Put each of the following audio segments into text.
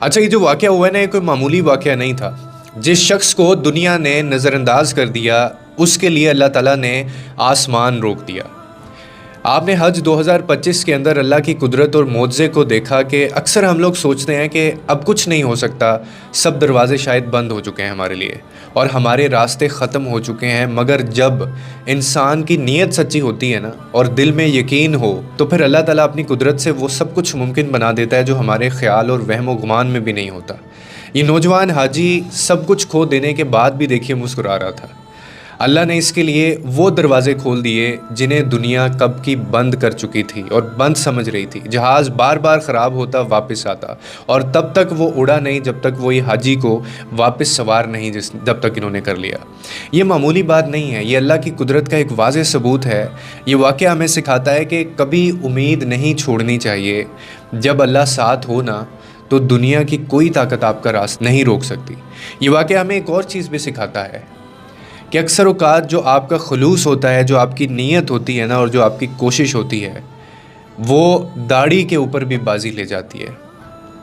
اچھا، یہ جو واقعہ ہوا ہے نا، یہ کوئی معمولی واقعہ نہیں تھا. جس شخص کو دنیا نے نظر انداز کر دیا، اس کے لیے اللہ تعالیٰ نے آسمان روک دیا. آپ نے حج 2025 کے اندر اللہ کی قدرت اور معجزے کو دیکھا کہ اکثر ہم لوگ سوچتے ہیں کہ اب کچھ نہیں ہو سکتا، سب دروازے شاید بند ہو چکے ہیں ہمارے لیے اور ہمارے راستے ختم ہو چکے ہیں. مگر جب انسان کی نیت سچی ہوتی ہے نا اور دل میں یقین ہو، تو پھر اللہ تعالیٰ اپنی قدرت سے وہ سب کچھ ممکن بنا دیتا ہے جو ہمارے خیال اور وہم و گمان میں بھی نہیں ہوتا. یہ نوجوان حاجی سب کچھ کھو دینے کے بعد بھی دیکھیے مسکرا رہا تھا. اللہ نے اس کے لیے وہ دروازے کھول دیے جنہیں دنیا کب کی بند کر چکی تھی اور بند سمجھ رہی تھی. جہاز بار بار خراب ہوتا، واپس آتا، اور تب تک وہ اڑا نہیں جب تک وہ یہ حاجی کو واپس سوار نہیں جب تک انہوں نے کر لیا. یہ معمولی بات نہیں ہے، یہ اللہ کی قدرت کا ایک واضح ثبوت ہے. یہ واقعہ ہمیں سکھاتا ہے کہ کبھی امید نہیں چھوڑنی چاہیے. جب اللہ ساتھ ہو نا، تو دنیا کی کوئی طاقت آپ کا راستہ نہیں روک سکتی. یہ واقعہ ہمیں ایک اور چیز بھی سکھاتا ہے کہ اکثر اوقات جو آپ کا خلوص ہوتا ہے، جو آپ کی نیت ہوتی ہے نا، اور جو آپ کی کوشش ہوتی ہے، وہ داڑھی کے اوپر بھی بازی لے جاتی ہے.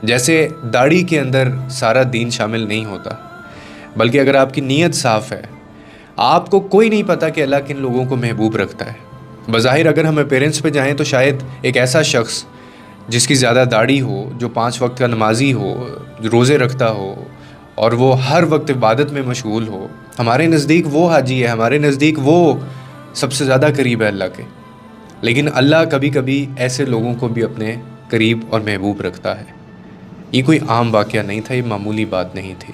جیسے داڑھی کے اندر سارا دین شامل نہیں ہوتا، بلکہ اگر آپ کی نیت صاف ہے، آپ کو کوئی نہیں پتا کہ اللہ کن لوگوں کو محبوب رکھتا ہے. بظاہر اگر ہم اپیرنس پہ جائیں تو شاید ایک ایسا شخص جس کی زیادہ داڑھی ہو، جو 5 وقت کا نمازی ہو، جو روزے رکھتا ہو، اور وہ ہر وقت عبادت میں مشغول ہو، ہمارے نزدیک وہ حاجی ہے، ہمارے نزدیک وہ سب سے زیادہ قریب ہے اللہ کے. لیکن اللہ کبھی کبھی ایسے لوگوں کو بھی اپنے قریب اور محبوب رکھتا ہے. یہ کوئی عام واقعہ نہیں تھا، یہ معمولی بات نہیں تھی.